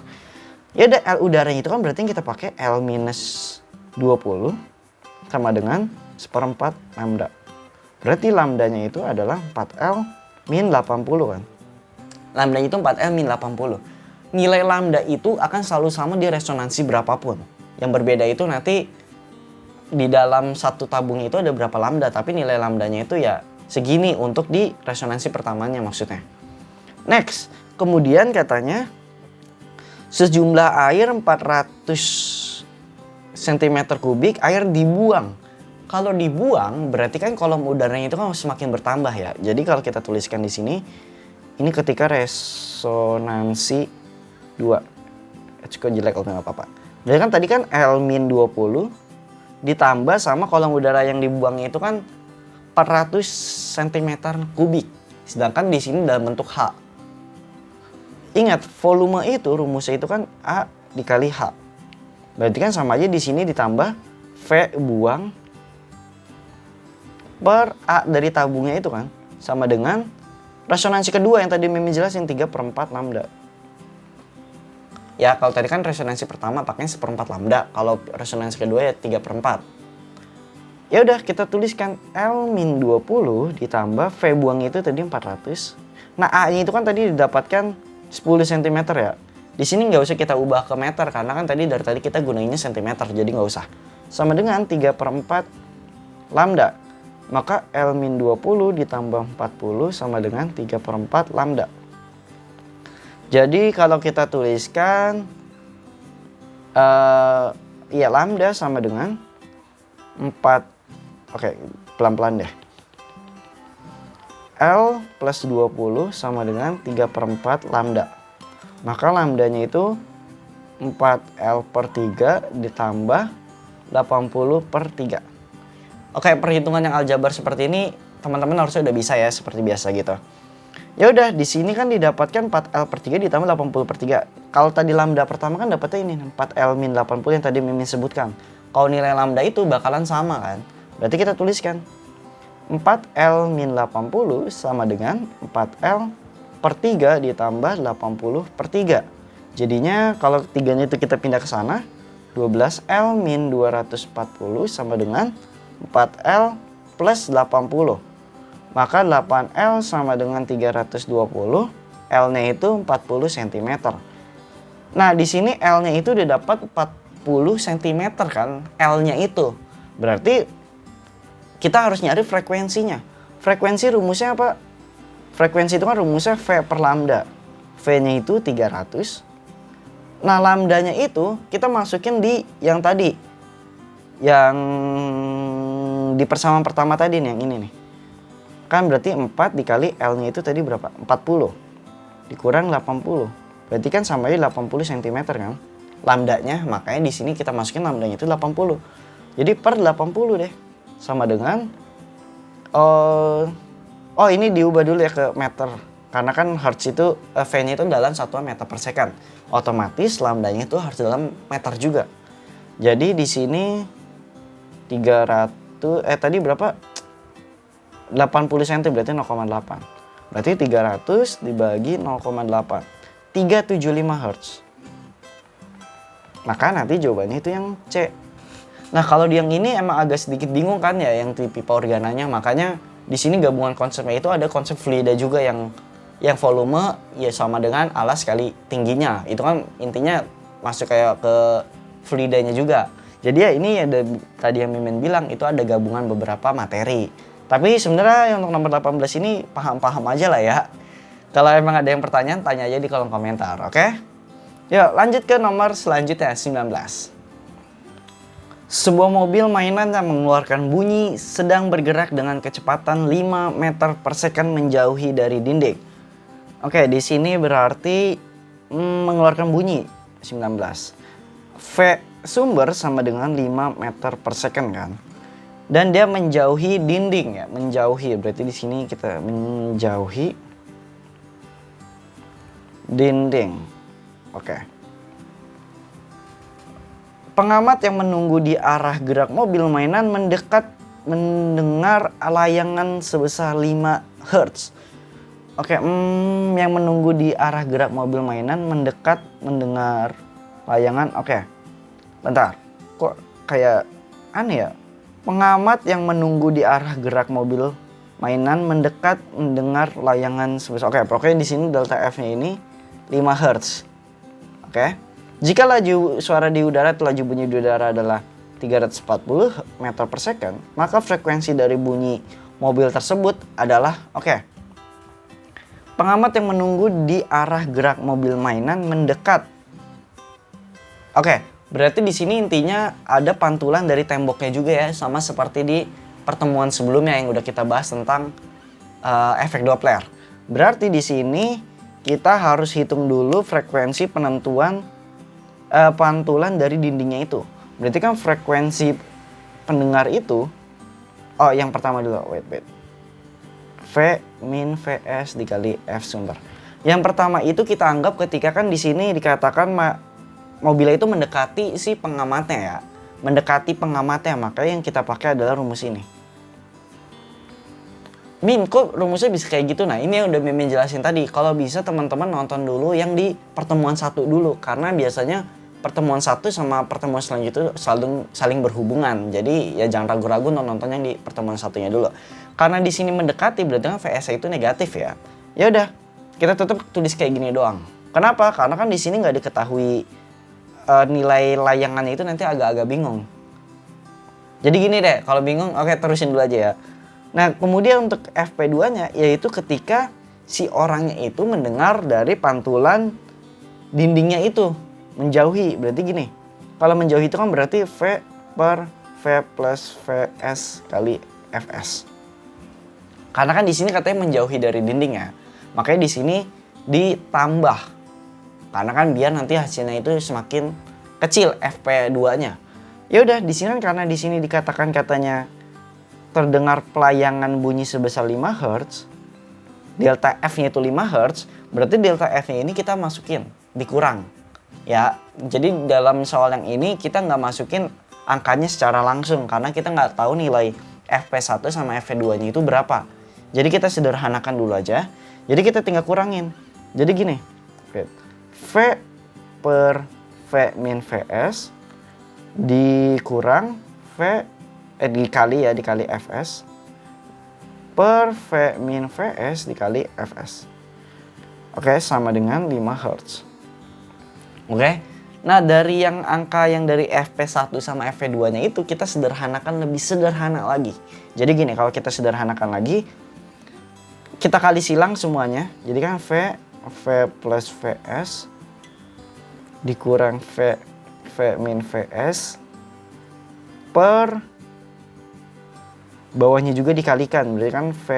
Ya udah, L udaranya itu kan berarti yang kita pakai L minus 20 sama dengan 1/4 lambda. Berarti lambdanya itu adalah 4L min 80 kan. Lambdanya itu 4L min 80. Nilai lambda itu akan selalu sama di resonansi berapapun. Yang berbeda itu nanti di dalam satu tabung itu ada berapa lambda, tapi nilai lambdanya itu ya segini untuk di resonansi pertamanya maksudnya. Next, kemudian katanya sejumlah air 400 cm3 air dibuang. Kalau dibuang berarti kan kolom udaranya itu kan semakin bertambah ya. Jadi kalau kita tuliskan di sini, ini ketika resonansi 2. Cukup jelek oke nggak apa-apa. Jadi kan tadi kan L-20 ditambah sama kolom udara yang dibuangnya itu kan 400 cm3. Sedangkan di sini dalam bentuk H. Ingat, volume itu rumusnya itu kan A dikali H. Berarti kan sama aja di sini ditambah V buang per A dari tabungnya itu kan sama dengan resonansi kedua yang tadi Mimin jelasin 3/4 lambda. Ya kalau tadi kan resonansi pertama pakainya 1/4 lambda, kalau resonansi kedua ya 3/4. Ya udah kita tuliskan L-20 ditambah V buang itu tadi 400. Nah A-nya itu kan tadi didapatkan 10 cm ya. Di sini nggak usah kita ubah ke meter karena kan tadi dari tadi kita gunainnya cm, jadi nggak usah. Sama dengan 3/4 lambda. Maka L-20 ditambah 40 sama dengan 3/4 lambda. Jadi kalau kita tuliskan ya lambda sama dengan 4. Oke, pelan-pelan deh. L plus 20 sama dengan 3/4 lambda. Maka lambdanya itu 4L/3 ditambah 80/3. Oke, perhitungan yang aljabar seperti ini teman-teman harusnya udah bisa ya seperti biasa gitu. Ya udah, di sini kan didapatkan 4L/3 ditambah 80/3. Kalau tadi lambda pertama kan dapatnya ini 4L-80 yang tadi Mimin sebutkan. Kalau nilai lambda itu bakalan sama kan. Berarti kita tuliskan 4L-80 sama dengan 4L/3 ditambah 80/3. Jadinya kalau tiganya itu kita pindah ke sana, 12L-240 sama dengan 4L plus 80. Maka 8L sama dengan 320, L-nya itu 40 cm. Nah di sini L-nya itu udah dapat 40 cm kan, L-nya itu. Berarti kita harus nyari frekuensinya. Frekuensi rumusnya apa? Frekuensi itu kan rumusnya V per lambda. V-nya itu 300. Nah lambdanya itu kita masukin di yang tadi. Yang di persamaan pertama tadi nih, yang ini nih. Kan berarti 4 dikali L-nya itu tadi berapa? 40. Dikurang 80. Berarti kan sama aja 80 cm kan? Lambdanya, makanya di sini kita masukin lambdanya itu 80. Jadi per 80 deh. Sama dengan ini diubah dulu ya ke meter. Karena kan hertz itu V-nya itu dalam satuan meter per second. Otomatis lambdanya itu harus dalam meter juga. Jadi di sini 300 tadi berapa? 80 cm berarti 0,8. Berarti 300 dibagi 0,8. 375 Hz. Maka nanti jawabannya itu yang C. Nah, kalau di yang ini emang agak sedikit bingung kan ya yang pipa organanya. Makanya di sini gabungan konsepnya itu ada konsep fluida juga yang volume ya sama dengan alas kali tingginya. Itu kan intinya masuk kayak ke fluidanya juga. Jadi ya ini ada tadi yang Mimin bilang itu ada gabungan beberapa materi. Tapi sebenarnya untuk nomor 18 ini paham-paham aja lah ya. Kalau emang ada yang pertanyaan tanya aja di kolom komentar, oke? Yuk lanjut ke nomor selanjutnya 19. Sebuah mobil mainan yang mengeluarkan bunyi sedang bergerak dengan kecepatan 5 meter per second menjauhi dari dinding. Oke, di sini berarti mengeluarkan bunyi 19. V sumber sama dengan 5 meter per second kan. Dan dia menjauhi dinding ya, menjauhi. Berarti di sini kita menjauhi dinding. Oke. Pengamat yang menunggu di arah gerak mobil mainan mendengar layangan sebesar 5 Hz. Oke, yang menunggu di arah gerak mobil mainan mendengar layangan. Oke. Bentar. Kok kayak aneh ya? Pengamat yang menunggu di arah gerak mobil mainan mendengar layangan sebesar. Oke, pokoknya di sini delta F-nya ini 5 Hz. Oke. Jika laju suara di udara atau laju bunyi di udara adalah 340 meter per second, maka frekuensi dari bunyi mobil tersebut adalah pengamat yang menunggu di arah gerak mobil mainan mendekat. Berarti di sini intinya ada pantulan dari temboknya juga ya, sama seperti di pertemuan sebelumnya yang udah kita bahas tentang efek Doppler. Berarti di sini kita harus hitung dulu frekuensi penentuan pantulan dari dindingnya itu. Berarti kan frekuensi pendengar itu, oh yang pertama dulu, wait. V min Vs dikali F sebentar. Yang pertama itu kita anggap ketika kan di sini dikatakan mobilnya itu mendekati si pengamatnya ya. Mendekati pengamatnya, makanya yang kita pakai adalah rumus ini. Min, kok rumusnya bisa kayak gitu? Nah, ini yang udah Mimin jelasin tadi. Kalau bisa teman-teman nonton dulu yang di pertemuan 1 dulu. Karena biasanya pertemuan 1 sama pertemuan selanjutnya saling berhubungan. Jadi ya jangan ragu-ragu nonton yang di pertemuan 1-nya dulu. Karena di sini mendekati berarti kan VS itu negatif ya. Ya udah, kita tetap tulis kayak gini doang. Kenapa? Karena kan di sini nggak diketahui nilai layangannya itu, nanti agak-agak bingung. Jadi gini deh, kalau bingung oke terusin dulu aja ya. Nah, kemudian untuk FP2-nya yaitu ketika si orangnya itu mendengar dari pantulan dindingnya itu menjauhi. Berarti gini, kalau menjauhi itu kan berarti V per V plus Vs kali Fs. Karena kan di sini katanya menjauhi dari dinding ya. Makanya di sini ditambah. Karena kan biar nanti hasilnya itu semakin kecil FP2-nya. Ya udah, di sini karena di sini dikatakan katanya terdengar pelayangan bunyi sebesar 5 Hz, delta F-nya itu 5 Hz, berarti delta F-nya ini kita masukin, dikurang. Ya, jadi dalam soal yang ini kita nggak masukin angkanya secara langsung, karena kita nggak tahu nilai FP1 sama FP2-nya itu berapa. Jadi kita sederhanakan dulu aja, jadi kita tinggal kurangin. Jadi gini, V per V min Vs dikurang dikali Fs per V min Vs dikali Fs. Oke, sama dengan 5 Hz. Oke. Nah, dari yang angka yang dari FP1 sama FP2-nya itu kita sederhanakan lebih sederhana lagi. Jadi gini, kalau kita sederhanakan lagi, kita kali silang semuanya. Jadi kan V plus Vs dikurang V min Vs per bawahnya juga dikalikan, berarti kan V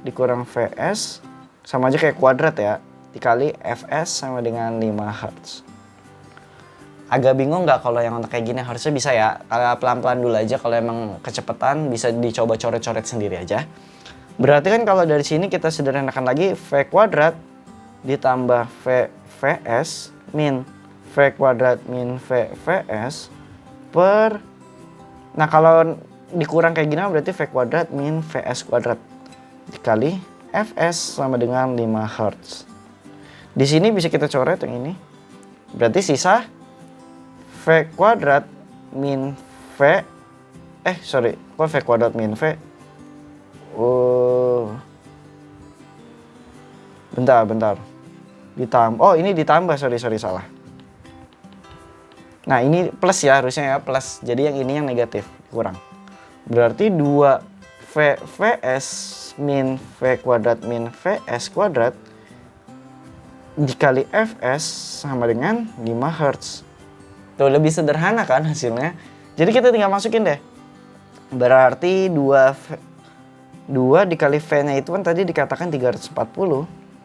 dikurang Vs sama aja kayak kuadrat ya, dikali Fs sama dengan 5 Hz. Agak bingung nggak kalau yang untuk kayak gini? Harusnya bisa ya, kalau pelan-pelan dulu aja, kalau emang kecepatan bisa dicoba coret-coret sendiri aja. Berarti kan kalau dari sini kita sederhanakan lagi, V kuadrat ditambah Vs min V kuadrat min Vs per, nah kalau dikurang kayak gini berarti V kuadrat min Vs kuadrat dikali Fs sama dengan 5 Hz. Di sini bisa kita coret yang ini. Berarti sisa V kuadrat min V kok V kuadrat min V? Bentar. Ini ditambah, sorry salah. Nah, ini plus ya, harusnya ya plus. Jadi yang ini yang negatif, kurang. Berarti 2 Vs min V kuadrat min Vs kuadrat dikali Fs sama dengan 5 Hz. Tuh, lebih sederhana kan hasilnya. Jadi kita tinggal masukin deh. Berarti 2 dikali V-nya itu kan tadi dikatakan 340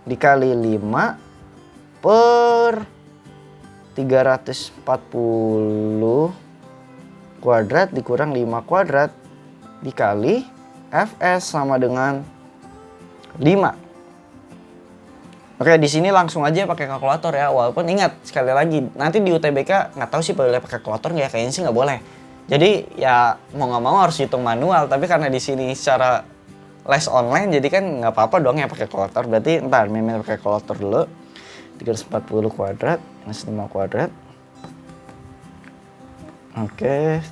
dikali 5 per 340 kuadrat dikurang 5 kuadrat dikali Fs sama dengan 5. Oke, di sini langsung aja pakai kalkulator ya. Walaupun ingat sekali lagi, nanti di UTBK nggak tahu sih boleh pakai kalkulator nggak, kayaknya sih nggak boleh. Jadi ya mau nggak mau harus hitung manual. Tapi karena di sini secara les online, jadi kan nggak apa-apa dong ya pakai kalkulator. Berarti ntar Mimin pakai kalkulator dulu. 340 kuadrat minus 5 kuadrat. Oke,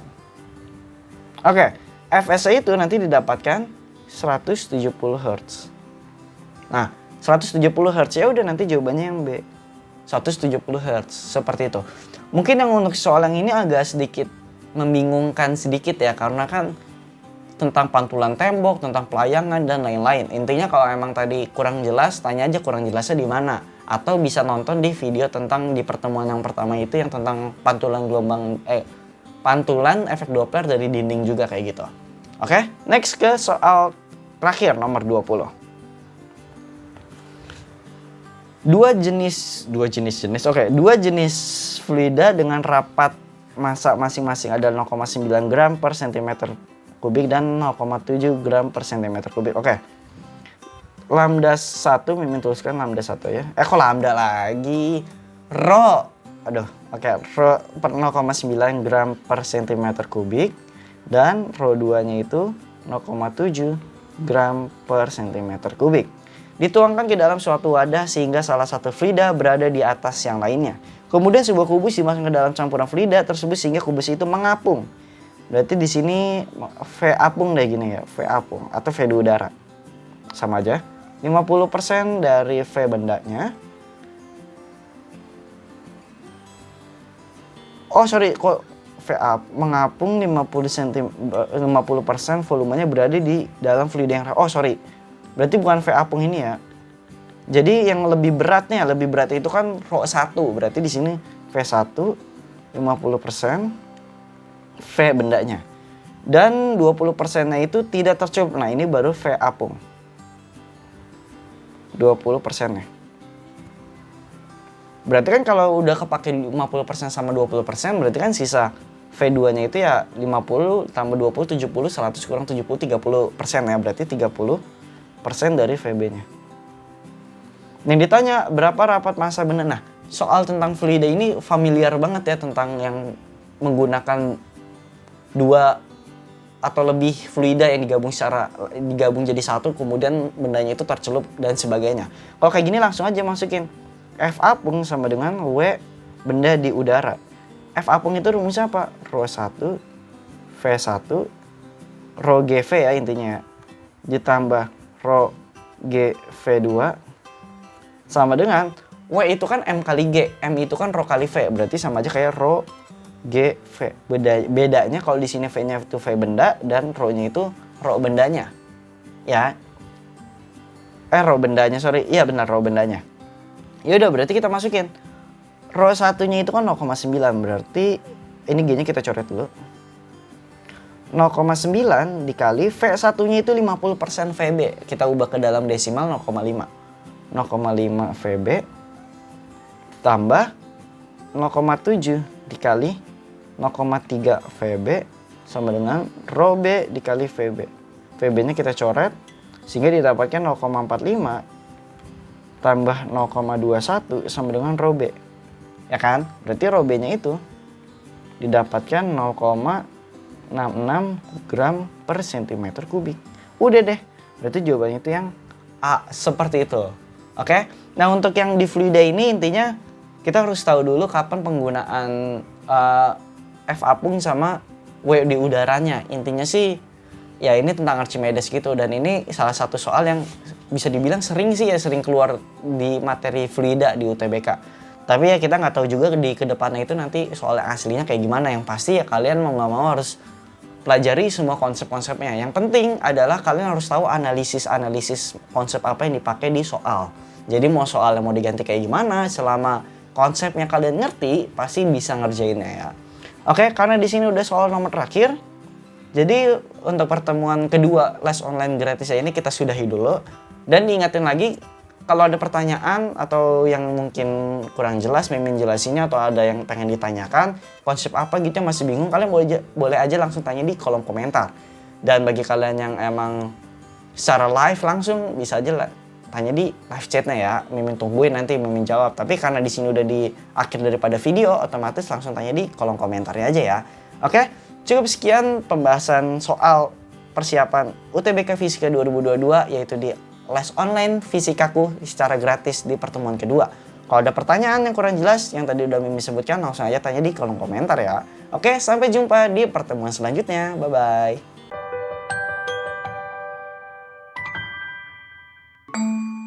Fs itu nanti didapatkan 170 Hz. Nah, 170 Hz ya udah, nanti jawabannya yang B. 170 Hz, seperti itu. Mungkin yang untuk soal yang ini agak sedikit membingungkan sedikit ya, karena kan tentang pantulan tembok, tentang pelayangan dan lain-lain. Intinya kalau emang tadi kurang jelas, tanya aja kurang jelasnya di mana. Atau bisa nonton di video tentang di pertemuan yang pertama itu yang tentang pantulan pantulan efek Doppler dari dinding juga kayak gitu. Oke, next ke soal terakhir nomor 20. Dua jenis fluida dengan rapat massa masing-masing adalah 0,9 gram per cm kubik dan 0,7 gram per cm kubik. Oke. Lambda 1, Mimin tuliskan lambda 1 ya. Kok lambda lagi? Rho. Aduh, oke. Rho per 0,9 gram per cm kubik dan rho 2-nya itu 0,7 gram per cm kubik. Dituangkan ke dalam suatu wadah sehingga salah satu fluida berada di atas yang lainnya. Kemudian sebuah kubus dimasukkan ke dalam campuran fluida tersebut sehingga kubus itu mengapung. Berarti di sini V apung deh gini ya, V apung atau V di udara. Sama aja. 50% dari V bendanya. Oh sorry, kok V mengapung 50% volumenya berada di dalam fluida yang oh sorry. Berarti bukan V apung ini ya. Jadi yang lebih berat itu kan rho 1. Berarti di sini V1 50% V bendanya. Dan 20%-nya itu tidak tercukup. Nah, ini baru V apung. 20%-nya. Berarti kan kalau udah kepake 50% sama 20%, berarti kan sisa V2-nya itu ya 50 tambah 20 70 100 kurang 70 30% ya. Berarti 30% dari VB-nya. Yang ditanya berapa rapat massa benda. Nah, soal tentang fluida ini familiar banget ya, tentang yang menggunakan dua atau lebih fluida yang digabung jadi satu, kemudian bendanya itu tercelup dan sebagainya. Kalau kayak gini langsung aja masukin F apung sama dengan W benda di udara. F apung itu rumusnya apa? Rho 1 V1 Rho GV ya intinya, ditambah Rho G V2 sama dengan W itu kan M kali G, M itu kan Rho kali V, berarti sama aja kayak Rho G V. Bedanya kalau di sini V-nya itu V benda dan Rho-nya itu Rho bendanya. Ya. Rho bendanya, sorry. Iya benar Rho bendanya. Ya udah berarti kita masukin. Rho 1-nya itu kan 0,9, berarti ini G-nya kita coret dulu. 0,9 dikali V1-nya itu 50% VB. Kita ubah ke dalam desimal 0,5. 0,5 VB tambah 0,7 dikali 0,3 VB sama dengan Rho B dikali VB. VB-nya kita coret sehingga didapatkan 0,45 tambah 0,21 sama dengan Rho B. Ya kan? Berarti Rho B-nya itu didapatkan 0,66 gram per cm kubik. Udah deh. Berarti jawabannya itu yang A, seperti itu. Oke? Nah, untuk yang di fluida ini intinya kita harus tahu dulu kapan penggunaan F apung sama W di udaranya. Intinya sih ya ini tentang Archimedes gitu, dan ini salah satu soal yang bisa dibilang sering keluar di materi fluida di UTBK. Tapi ya kita nggak tahu juga di kedepannya itu nanti soal aslinya kayak gimana. Yang pasti ya kalian mau nggak mau harus pelajari semua konsep-konsepnya. Yang penting adalah kalian harus tahu analisis konsep apa yang dipakai di soal. Jadi mau soalnya mau diganti kayak gimana, selama konsepnya kalian ngerti, pasti bisa ngerjainnya ya. Oke, karena di sini udah soal nomor terakhir. Jadi untuk pertemuan kedua les online gratis ini kita sudahi dulu. Dan diingatin lagi, kalau ada pertanyaan atau yang mungkin kurang jelas Mimin jelasinnya, atau ada yang pengen ditanyakan, konsep apa gitu yang masih bingung, kalian boleh aja langsung tanya di kolom komentar. Dan bagi kalian yang emang secara live langsung bisa aja tanya di live chatnya ya, Mimin tungguin nanti Mimin jawab. Tapi karena di sini udah di akhir daripada video, otomatis langsung tanya di kolom komentarnya aja ya. Oke, cukup sekian pembahasan soal persiapan UTBK Fisika 2022, yaitu di les online fisikaku secara gratis di pertemuan kedua. Kalau ada pertanyaan yang kurang jelas yang tadi udah Mimin sebutkan, langsung aja tanya di kolom komentar ya. Oke, sampai jumpa di pertemuan selanjutnya. Bye-bye.